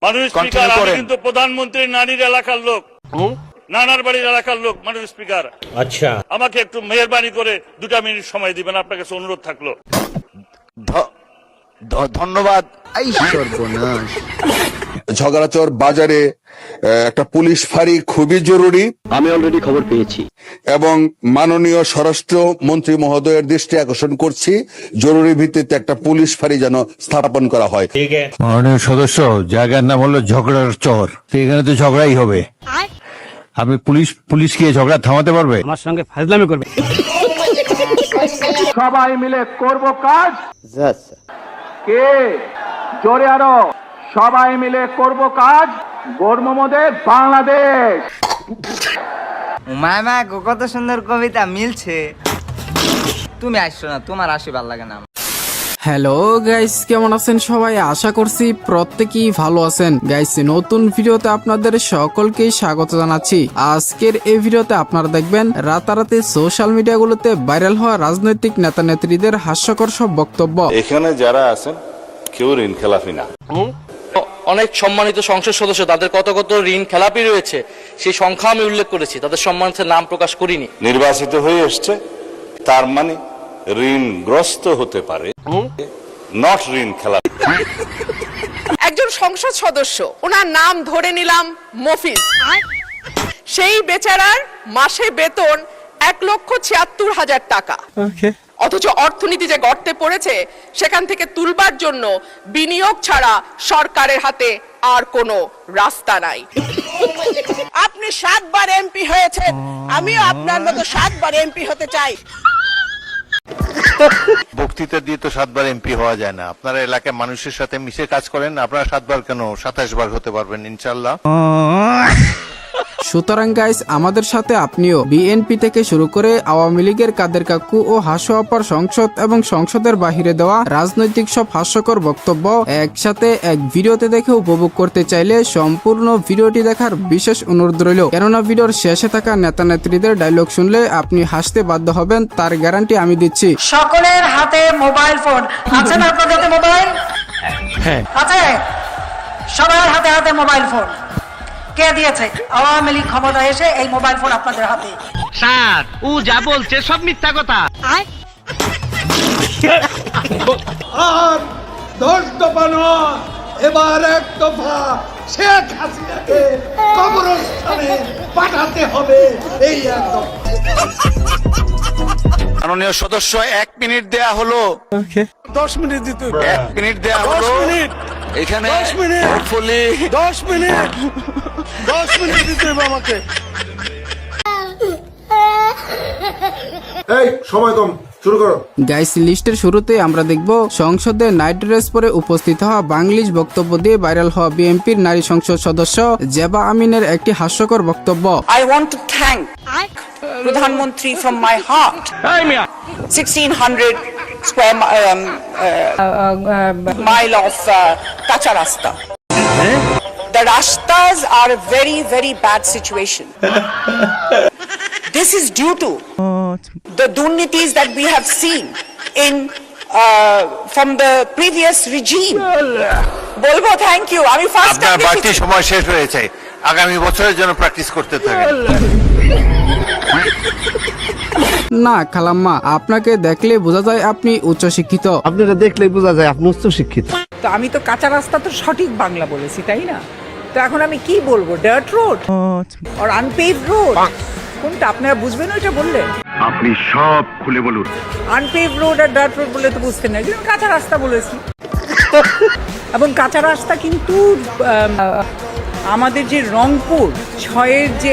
মাননীয় স্পিকার, আমি কিন্তু প্রধানমন্ত্রীর নানির এলাকার লোক, নানার বাড়ির এলাকার লোক। মাননীয় স্পিকার, আচ্ছা, আমাকে একটু মেহেরবানি করে 2 মিনিট সময় দিবেন, আপনার কাছে অনুরোধ থাকলো। ধন্যবাদ। ঝগড়াচর বাজারে একটা পুলিশ ফাঁড়ি খুবই জরুরি। আমি অলরেডি খবর পেয়েছি এবং মাননীয় স্বরাষ্ট্র মন্ত্রী মহোদয়ের দৃষ্টি আকর্ষণ করছি, জরুরি ভিত্তিতে একটা পুলিশ ফাঁড়ি যেন স্থাপন করা হয়। ঠিক আছে মাননীয় সদস্য, জায়গার নাম হলো ঝগড়ার চর, তো এখানে তো ঝগড়াই হবে। আপনি পুলিশ গিয়ে ঝগড়া থামাতে পারবে? আমার সঙ্গে ফাজলামি করবে। সবাই মিলে করব কাজ। কে জোরে আরো, সবাই মিলে করব কাজ, গর্ব মোদের বাংলাদেশ। মামা কত সুন্দর কবিতা মিলছে। তুমি আসছো না, তোমার আসি ভাল লাগে না। হ্যালো গাইস, কেমন আছেন সবাই? আশা করছি প্রত্যেকেই ভালো আছেন। গাইস, নতুন ভিডিওতে আপনাদের সকলকেই স্বাগত জানাচ্ছি। আজকের এই ভিডিওতে আপনারা দেখবেন রাতারাতি সোশ্যাল মিডিয়াগুলোতে ভাইরাল হওয়া রাজনৈতিক নেতা নেত্রীদের হাস্যকর সব বক্তব্য। এখানে যারা আছেন কেউ ঋণ খেলাফি না। অনেক সম্মানিত সংসদ সদস্য, তাদের কত কত ঋণ খেলাপি রয়েছে, সেই সংখ্যা আমি উল্লেখ করেছি, তাদের সম্মানিত নাম প্রকাশ করিনি। নির্বাচিত হয়ে এসছে, তার মানে ঋণগ্রস্ত হতে পারে, নট ঋণ খেলাপি। একজন সংসদ সদস্য, ওনার নাম ধরে নিলাম মফিজ, সেই বেচারার মাসে বেতন 1,76,000 টাকা। অথচ অর্থনীতি যে গর্তে পড়েছে, সেখান থেকে তুলবার জন্য বিনিয়োগ ছাড়া সরকারের হাতে আর কোনো রাস্তা নাই। আপনি 7 বার এমপি হয়েছেন, আমিও আপনার মতো 7 বার এমপি হতে চাই। বক্তৃতা দিয়ে তো 7 বার এমপি হওয়া যায় না। আপনারা এলাকার মানুষের সাথে মিশে কাজ করেন, আপনারা 7 বার কেন 27 বার হতে পারবেন ইনশাল্লাহ। সুতরাং গাইস, আমাদের সাথে আপনিও বিএনপি থেকে শুরু করে আওয়ামী লীগের কাদের কাকু ও হাস্য আপার সংসদ এবং সংসদের বাহিরে দেওয়া রাজনৈতিক সব হাস্যকর বক্তব্য একসাথে এক ভিডিওতে দেখে উপভোগ করতে চাইলে সম্পূর্ণ ভিডিওটি দেখার বিশেষ অনুরোধ রইল। কেননা ভিডিওর শেষে থাকা নেতা নেত্রীদের ডায়লগ শুনলে আপনি হাসতে বাধ্য হবেন, তার গ্যারান্টি আমি দিচ্ছি। সকলের হাতে মোবাইল ফোন আছে না? আপনাদের হাতে মোবাইল আছে? সবার হাতে হাতে মোবাইল ফোন। কে দিয়েছে? আওয়ামী লীগ ক্ষমতায় এসে এই মোবাইল ফোন আপনাদের হাতে। স্যার, ও যা বলছে সব মিথ্যা কথা। আর 10 দফা নয়, এবার 1 দফা শেখ হাসিনাকে কবরস্থানে পাঠাতে হবে। এই একদম। মাননীয় সদস্য, 1 মিনিট দেয়া হলো। 10 মিনিট দিতে 1 মিনিট দেয়া হলো। এখানে 10 মিনিট দিতে হবে আমাকে। এই সময় কম, শুরু করো। গাইস, লিস্টের শুরুতে আমরা দেখব সংসদে নাইট ড্রেস পরে উপস্থিত হওয়া বাংলিশ বক্তব্য দিয়ে ভাইরাল হওয়া বিএনপির নারী সংসদ সদস্য জেবা আমিনের একটি হাস্যকর বক্তব্য। I want to thank প্রধানমন্ত্রী from my heart. 1600 square mile of kacha rasta. The rastas are a very, very bad situation. This is due to the durnitis that we have seen in from the previous regime. বলবো thank you. আমি first আপনার বাড়তি সময় শেষ হয়েছে, আগামী বছরের জন্য প্র্যাকটিস করতে থাকেন। না খালাম্মা, আপনাকে দেখলে বোঝা যায় আপনি উচ্চ শিক্ষিত। আপনারা দেখলেই বোঝা যায় আপনি উচ্চ শিক্ষিত। তো আমি তো কাঁচা রাস্তা তো সঠিক বাংলা বলেছি, তাই না? তো এখন আমি কি বলবো? ডার্ট রোড আর আনপেভড রোড কোনটা? আপনারা বুঝবেন ওইটা বললে? আপনি সব খুলে বলুন। আনপেভড রোড আর ডার্ট রোড বলে তো বুঝতেন না, কিন্তু কাঁচা রাস্তা বলেছি। এবং কাঁচা রাস্তা কিন্তু আমাদের যে রংপুর 6-এর যে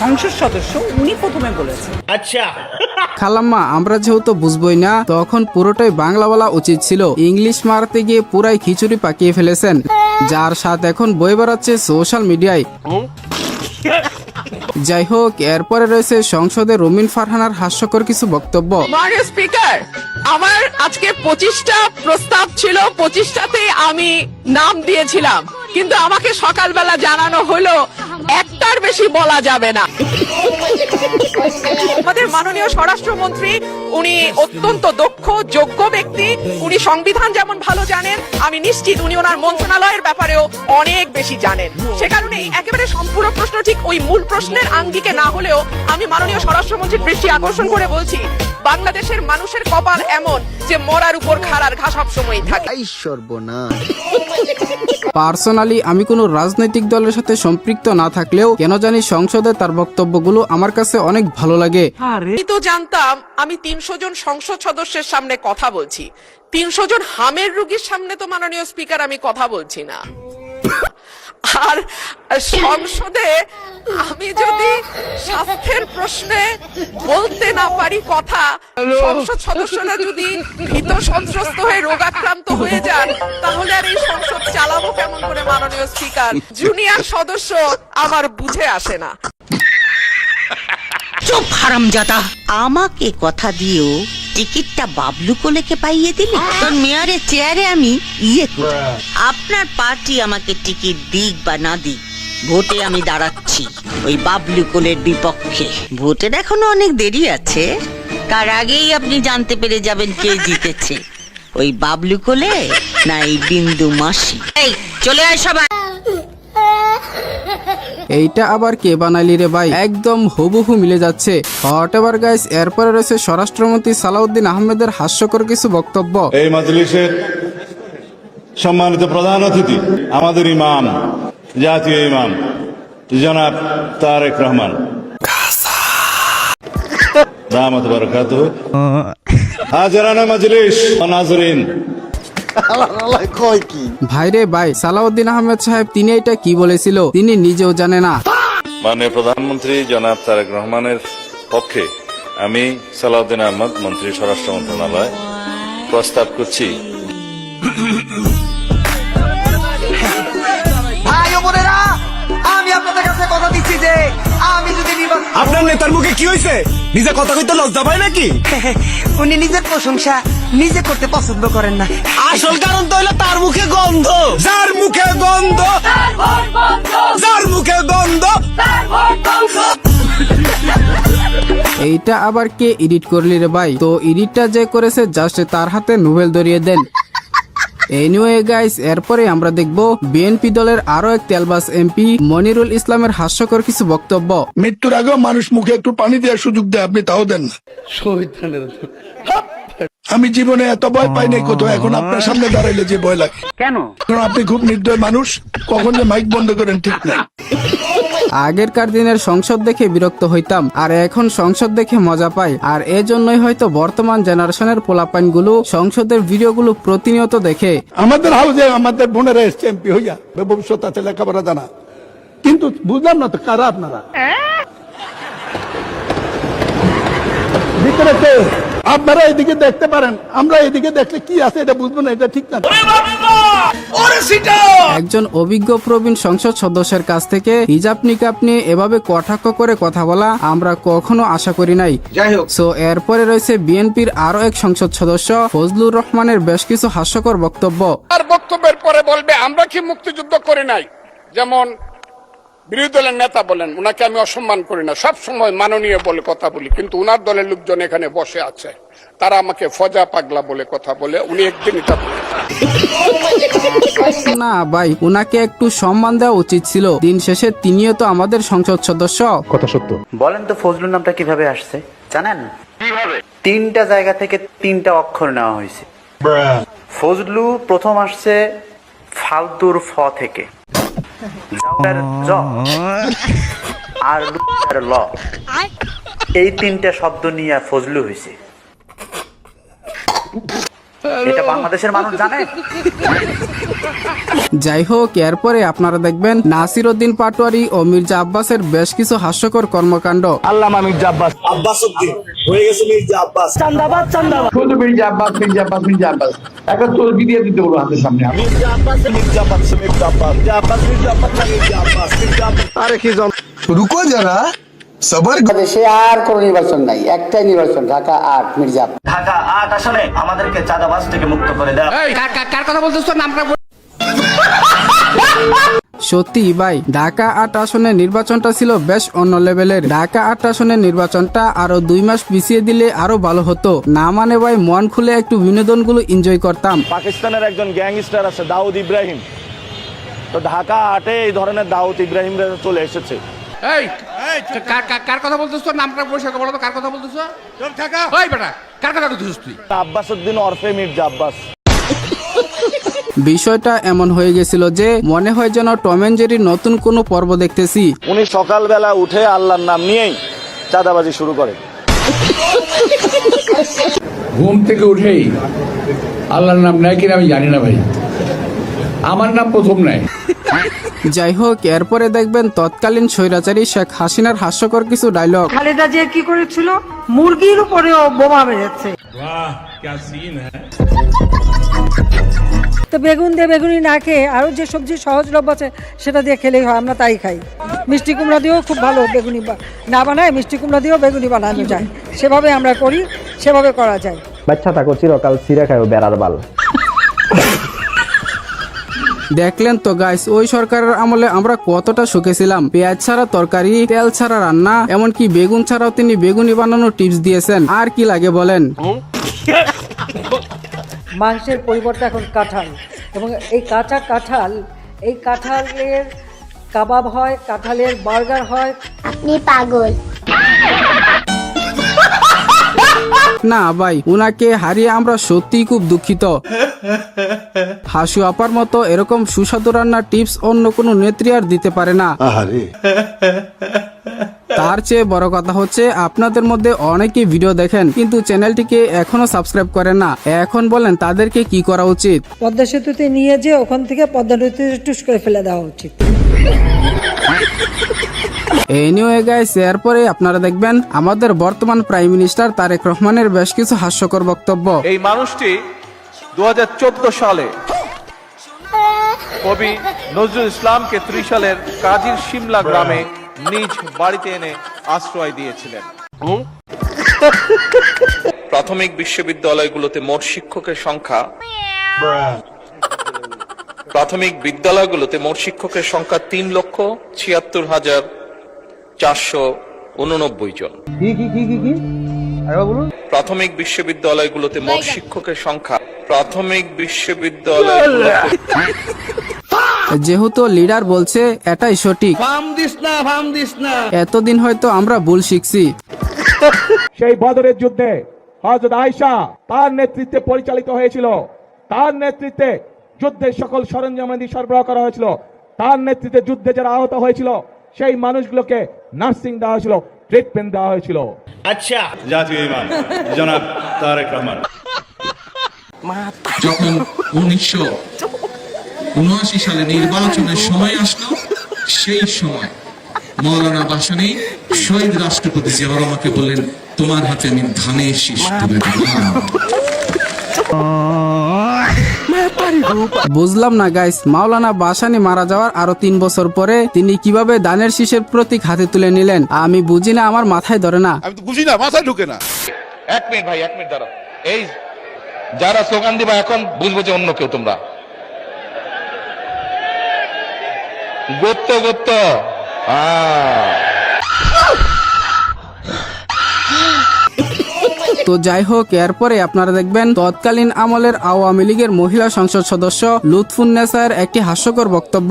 সংসদ সদস্য, উনি প্রথমে বলেছেন। আচ্ছা খালাম্মা, আমরা যেহেতু বুঝবই না, তখন পুরোটাই বাংলা বলা উচিত ছিল। ইংলিশ মারতে গিয়ে পুরাই খিচুড়ি পাকিয়ে ফেলেছেন, যার স্বাদ এখন বয়ে বেড়াচ্ছে সোশ্যাল মিডিয়ায়। যাই হোক, এরপরে রয়েছে সংসদে রুমিন ফারহানার হাস্যকর কিছু বক্তব্য। মাননীয় স্পিকার, আমার আজকে 25টা প্রস্তাব ছিল, 25টাতেই আমি নাম দিয়েছিলাম, কিন্তু আমাকে সকালবেলা জানানো হলো একটার বেশি বলা যাবে না। আমাদের মাননীয় স্বরাষ্ট্রমন্ত্রী উনি অত্যন্ত দক্ষ যোগ্য ব্যক্তি, উনি সংবিধান যেমন ভালো জানেন, আমি নিশ্চিত উনি ওনার মন্ত্রণালয়ের ব্যাপারেও অনেক বেশি জানেন। সে কারণে একেবারে সম্পূর্ণ প্রশ্ন ঠিক ওই মূল প্রশ্নের আঙ্গিকে না হলেও আমি মাননীয় স্বরাষ্ট্রমন্ত্রীর দৃষ্টি আকর্ষণ করে বলছি, বাংলাদেশের মানুষের কপাল এমন যে মরার উপর খাড়ার ঘা সব সময় থাকে। পার্সোনালি আমি কোনো রাজনৈতিক দলের সাথে সম্পৃক্ত না থাকলেও কেন জানি সংসদে তার বক্তব্যগুলো আমার কাছে অনেক ভালো লাগে। আমি তো জানতাম আমি 300 জন সংসদ সদস্যের সামনে কথা বলছি, 300 জন হামের রোগীর সামনে তো মাননীয় স্পিকার আমি কথা বলছি না। আর সংসদে আমি যদি স্বাস্থ্যের প্রশ্নে বলতে না পারি কথা, সংসদ সদস্যরা যদি ভীত সন্ত্রস্ত হয়ে রোগাক্রান্ত হয়ে যান, তাহলে আর এই সংসদ চালাবো কেমন করে মাননীয় স্পিকার? জুনিয়র সদস্য আমার বুঝে আসে না। চুপ হারামজাদা, আমাকে কথা দিও টিকিটটা বাবলু কোলেকে পাইয়ে দিলি, তোর মেয়রের চেয়ারে আমি আপনার পার্টি আমাকে টিকিট দিক বা না দিক, ভোটে আমি দাঁড়াচ্ছি ওই বাবলু কোলের বিপক্ষে। ভোটের এখনো অনেক দেরি আছে, তার আগেই আপনি জানতে পেরে যাবেন কে জিতেছে, ওই বাবলু কোলে না এই বিন্দু মাসি। এই চলে আয় সবাই। এইটা আবার কে বানাইলি রে ভাই, একদম হুবহু মিলে যাচ্ছে। হোয়াটএভার গাইস, এরপরে রয়েছে স্বরাষ্ট্রমন্ত্রী সালাউদ্দিন আহমেদের হাস্যকর কিছু বক্তব্য। এই মজলিসের সম্মানিত প্রধান অতিথি আমাদের ইমাম, জাতীয় ইমাম জনাব তারেক রহমান দামাত বারাকাতুহু, হাজিরানা মজলিস ও নাজরিন। ভাইরে ভাই, সালাউদ্দিন আহমেদ সাহেব তিনি এটা কি বলেছিল তিনি নিজেও জানে না। মাননীয় প্রধানমন্ত্রী জনাব তারেক রহমানের পক্ষে আমি সালাউদ্দিন আহমদ মন্ত্রী স্বরাষ্ট্র মন্ত্রণালয় প্রস্তাব করছি। ভাই ও বোনেরা, আমি আপনাদের কাছে কথা দিচ্ছি যে আমি যদি আপনার নেতার মুখে কি হয়েছে? নিজে কথা কইতে লজ্জা পায় নাকি? উনি নিজের প্রশংসা নিজে করতে পছন্দ করেন না। আসল কারণ তো হলো তার মুখে গন্ধ। যার মুখে গন্ধ, যার মুখে গন্ধ। এইটা আবার কে এডিট করলি রে ভাই? তো এডিটটা যে করেছে জাস্ট তার হাতে নোবেল ধরিয়ে দেন। এনিওয়ে গাইস, এরপরে আমরা দেখব বিএনপি দলের আরো এক তেলবাস এমপি মনিরুল ইসলামের হাস্যকর কিছু বক্তব্য। মৃত্যুর আগেও মানুষ মুখে একটু পানি দেওয়ার সুযোগ দেয়, আপনি তাও দেন না। আমি জীবনে এত ভয় পাই নাই কোথাও, এখন আপনার সামনে দাঁড়াইলে যে ভয় লাগে। কেন? কারণ আপনি খুব নির্দয় মানুষ, কখন যে মাইক বন্ধ করেন ঠিক নাই। আগেরকার দিনের সংসদ দেখে বিরক্ত হইতাম, আর এখন সংসদ দেখে মজা পাই। আর এজন্যই হয়তো বর্তমান জেনারেশনের পোলাপাইন গুলো সংসদের ভিডিওগুলো প্রতিনিয়ত দেখে। আমাদের হাউসে আমাদের বোনেরা এসছে এমপি হইয়া, ভবিষ্যৎ আছে, লেখাপড়া জানা, কিন্তু বুঝলাম না তো কারা আপনারা ভিতরে কে? আপনারা এদিকে দেখতে পারেন, আমরা এদিকে দেখলে কি আছে এটা বুঝবো না, এটা ঠিক না। একজন অভিজ্ঞ প্রবীণ সংসদ সদস্যের কাছ থেকে হিজাব নিকাব নিয়ে এভাবে কটাক্ষ করে কথা বলা আমরা কখনো আশা করি নাই। যাই হোক, সো এরপরে রয়েছে বিএনপির আরো এক সংসদ সদস্য ফজলুর রহমানের বেশ কিছু হাস্যকর বক্তব্য। আর বক্তব্যের পরে বলবে আমরা কি মুক্তিযুদ্ধ করি নাই? যেমন বিরোধী দলের নেতা বলেন, উনাকে আমি অসম্মান করি না, সব সময় মাননীয় বলে কথা বলি, কিন্তু উনার দলের লোকজন এখানে বসে আছে, তারা আমাকে ফজা পাগলা বলে কথা বলে। উনি একদিন এটা না ভাই, উনাকে একটু সম্মান দেওয়া উচিত ছিল। দিন শেষে তিনিও তো আমাদের সংসদ সদস্য। কথা সত্য। বলেন তো ফজলুর নামটা কিভাবে আসছে জানেন? কিভাবে? 3টা জায়গা থেকে 3টা অক্ষর নেওয়া হয়েছে। ফজলু প্রথম আসছে ফালতুর ফ থেকে, জ আর ল, এই 3টা শব্দ নিয়ে ফজলু হয়েছে। এটা বাংলাদেশের মানুষ জানে। যাই হোক, এরপরে আপনারা দেখবেন নাসির উদ্দিন পাটোয়ারি ও মির্জা আব্বাসের বেশ কিছু হাস্যকর কর্মকাণ্ড। আল্লামা মির্জা আব্বাস, আব্বাস উদ্দিন হয়ে গেছে মির্জা আব্বাস। চান্দাবাদ, চান্দাবাদ, শুধু মির্জা আব্বাস, মির্জা আব্বাস, মির্জা আব্বাস। একটা চর্বি দিয়ে দিতে বলো হাতের সামনে। মির্জা আব্বাস, মির্জা আব্বাস, মির্জা আব্বাস, মির্জা আব্বাস, মির্জা আব্বাস, মির্জা আব্বাস, মির্জা আব্বাস। আরে কি জন, রুকো যারা, সবার। দেশে আর কোন নির্বাচন নাই, একটাই নির্বাচন, ঢাকা 8 মির্জা। ঢাকা 8 আসলে আমাদেরকে চাঁদাবাজ থেকে মুক্ত করে দেয়। কার কথা বলতেছ? নামটা সত্যি ভাই, ঢাকা ৮ আসনের নির্বাচনটা ছিল বেশ অন্য লেভেলের। ঢাকা ৮ আসনের নির্বাচনটা আরো 2 মাস পিছিয়ে দিলে আরো ভালো হতো। না মানে ভাই, মন খুলে একটু বিনোদনগুলো এনজয় করতাম। পাকিস্তানের একজন গ্যাংস্টার আছে দাউদ ইব্রাহিম, তো ঢাকা 8-এ এই ধরনের দাউদ ইব্রাহিম চলে এসেছে। এই কার কথা বলতেছ? তোর নামটা পরিষ্কার বলো তো, কার কথা বলতেছ? চুপ থাকা। ওই বেটা, কার কথা বলতেছিস তুই? আব্বাস উদ্দিন ওরফে মির্জা আব্বাস। বিষয়টা এমন হয়ে গেছিল যে মনে হয় যেন টম এন্ড জেরির নতুন কোনো পর্ব দেখতেছি। উনি সকালবেলা উঠে আল্লাহর নাম নিয়েই চাঁদাবাজি শুরু করে। ঘুম থেকে উঠেই আল্লাহর নাম নেয় কিনা আমি জানি না ভাই, আমার নাম প্রথম নেয়। যাই হোক, এরপরে দেখবেন তৎকালীন স্বৈরাচারী শেখ হাসিনার হাস্যকর কিছু ডায়লগ। খালেদা জিয়া কি করেছিল? মুরগির উপরেও বোমা মেরেছে। তো বেগুন দিয়ে বেগুনি না খেয়ে আরো যে সবজি সহজলভ্য আছে সেটা দিয়ে খেলেই হয়, আমরা তাই খাই। মিষ্টি কুমড়া দিয়েও খুব ভালো বেগুনি না বানায়, মিষ্টি কুমড়া দিয়েও বেগুনি বানানো যায়, সেভাবে আমরা করি, সেভাবে করা যায়। বাচ্চা থাকো চিরকাল ছিঁড়ে খায় বেড়ার বাল। দেখলেন তো গাইস, ওই সরকারের আমলে আমরা কতটা সুখে ছিলাম। পেঁয়াজ ছাড়া তরকারি, তেল ছাড়া রান্না, এমনকি বেগুন ছাড়াও তিনি বেগুনি বানানোর টিপস দিয়েছেন। আর কি লাগে বলেন? মাংসের পরিবর্তে এখন কাঁঠাল, এবং এই কাঁচা কাঁঠাল, এই কাঁঠালের কাবাব হয়, কাঁঠালের বার্গার হয়। আপনি পাগল। না ভাই, উনাকে হারিয়ে আমরা সত্যিই খুব দুঃখিত। হাসু আপার মতো এরকম সুস্বাদু রান্নার টিপস অন্য কোনো নেত্রী আর দিতে পারে না। তার চেয়ে বড় কথা হচ্ছে, আপনাদের মধ্যে অনেকেই ভিডিও দেখেন কিন্তু চ্যানেলটিকে এখনো সাবস্ক্রাইব করেন না। এখন বলেন তাদেরকে কি করা উচিত? পদ্মা সেতুতে নিয়ে যে ওখান থেকে পদ্মা নদীতে টুস করে ফেলে দেওয়া উচিত। এনিওয়ে গাইস, এরপরে আপনারা দেখবেন আমাদের বর্তমান প্রাইম মিনিস্টার তারেক রহমানের বেশ কিছু হাস্যকর বক্তব্য। এই মানুষটি 2014 সালে কবি নজরুল ইসলামকে ত্রিশালের কাজীর শিমলা গ্রামে নিজ বাড়িতে এনে আশ্রয় দিয়েছিলেন। প্রাথমিক বিশ্ববিদ্যালয়গুলোতে মোট শিক্ষকের সংখ্যা 3,76,489 জন। প্রাথমিক বিশ্ববিদ্যালয়গুলোতে মোট শিক্ষকের সংখ্যা যেহেতু লিডার বলছে এটাই সঠিক, এতদিন হয়তো আমরা ভুল শিখছি। সেই বদরের যুদ্ধে হযরত আয়েশা তার নেতৃত্বে পরিচালিত হয়েছিল, তার নেতৃত্বে যুদ্ধের সকল সরঞ্জামাদি সরবরাহ করা হয়েছিল, তার নেতৃত্বে যুদ্ধে যারা আহত হয়েছিল সেই মানুষগুলোকে নার্সিং দেওয়া হয়েছিল, ট্রিটমেন্ট দেওয়া হয়েছিল। আচ্ছা, জাতীয় ইমাম জনাব তারেক রহমান যখন 1979 সালে নির্বাচনের সময় আসলো, সেই সময় মৌলানা ভাসানী শহীদ রাষ্ট্রপতি জিয়াউর রহমানকে বললেন, তোমার হাতে আমি ধানের শীষ তুলে দিলাম। বুঝলাম না গাইস, মাওলানা ভাসানী মারা যাওয়ার আরো 3 বছর পরে তিনি কিভাবে দানের শীষের প্রতীক হাতে তুলে নিলেন? আমি বুঝি না, আমার মাথায় ধরে না। আমি তো বুঝি না, মাথায় ঢুকে না। 1 মিনিট ভাই, 1 মিনিট দাঁড়াও। এই যারা স্লোগান দিবা এখন বুঝবো যে অন্য কেউ তোমরা গোত্ত গোত্ত। তো যাই হোক, এরপরে আপনারা দেখবেন তৎকালীন আমলের আওয়ামী লীগের মহিলা সংসদ সদস্য লুৎফুন্নেসার একটি হাস্যকর বক্তব্য।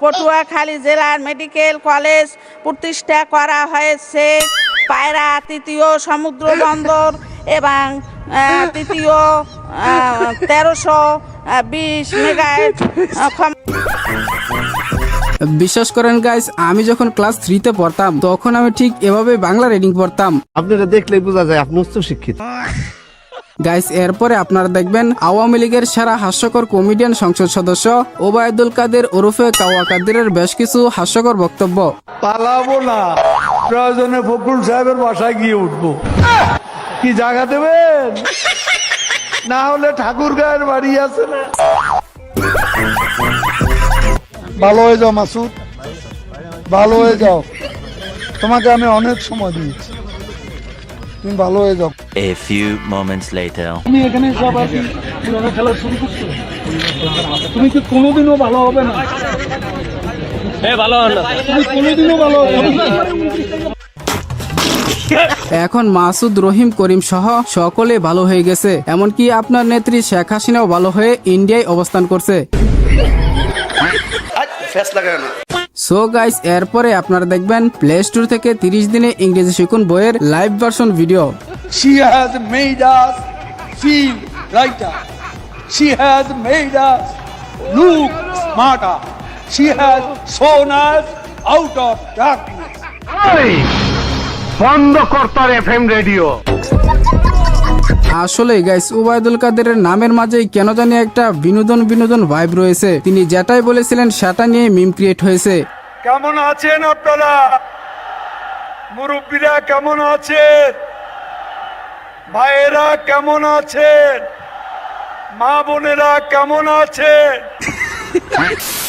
পটুয়াখালী জেলার মেডিকেল কলেজ প্রতিষ্ঠা করা হয়েছে। পায়রা 3য় সমুদ্র বন্দর এবং 3য় 1320 মেগাওয়াট। বিশ্বাস করেন গাইস, আমি যখন ক্লাস 3-তে পড়তাম তখন আমি ঠিক এভাবে বাংলা রিডিং পড়তাম। আপনারা দেখলে বোঝা যায় আপনি উচ্চ শিক্ষিত। গাইস, এরপরে আপনারা দেখবেন আওয়ামী লীগের সেরা হাস্যকর কমেডিয়ান সংসদ সদস্য ওবায়দুল কাদের ওরফে কাওয়া কাদেরের বেশ কিছু হাস্যকর বক্তব্য। পালাবো না, প্রয়োজনে ফখরুল সাহেবের বাসায় গিয়ে উঠবো। কি জায়গা দেবেন? না হলে ঠাকুর গায়ের বাড়ি আছে না। ভালো হয়ে যাও মাসুদ, ভালো হয়ে যাও, তোমাকে আমি অনেক সময় দিয়েছি। তুমি ভালো হয়ে যাও। A few moments later. তুমি এখানে সব আর কি পুরোনো খেলা শুরু করছো, তুমি কি কোনোদিনও ভালো হবে না? তুমি কোনোদিনও ভালো হবে না। এখন মাসুদ, রহিম, করিম সহ সকলে ভালো হয়ে গেছে। এমনকি আপনার নেত্রী শেখ হাসিনাও ভালো হয়ে ইন্ডিয়ায় অবস্থান করছে। সো গাইস, এরপরে আপনারা দেখবেন প্লে স্টোর থেকে 30 দিনে ইংরেজি শিখুন বইয়ের live version video. She has made us feel lighter. She has made us look smarter. She has shown us out of darkness. বন্ধ করতার এফএম রেডিও। আসলে গাইস, ওবায়দুল কাদেরের নামের মাঝেই কেন জানি একটা বিনোদন ভাইব রয়েছে। তিনি যেটাই বলেছিলেন সেটা নিয়ে মিম ক্রিয়েট হয়েছে। কেমন আছেন আপনারা? মুরব্বীরা কেমন আছেন? ভাইয়েরা কেমন আছেন? মা বোনেরা কেমন আছেন?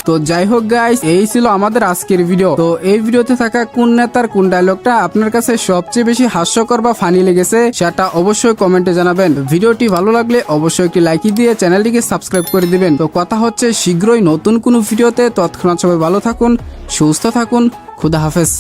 তো যাই হোক গাইস, এই ছিল আমাদের আজকের ভিডিও। তো এই ভিডিওতে থাকা কোন নেতার কোন ডায়লগটা আপনার কাছে সবচেয়ে বেশি হাস্যকর বা ফানি লেগেছে সেটা অবশ্যই কমেন্টে জানাবেন। ভিডিওটি ভালো লাগলে অবশ্যই একটি লাইক দিয়ে চ্যানেলটিকে সাবস্ক্রাইব করে দিবেন। তো কথা হচ্ছে শীঘ্রই নতুন কোনো ভিডিওতে। তৎক্ষণাৎ সবাই ভালো থাকুন, সুস্থ থাকুন, খুদা হাফেজ।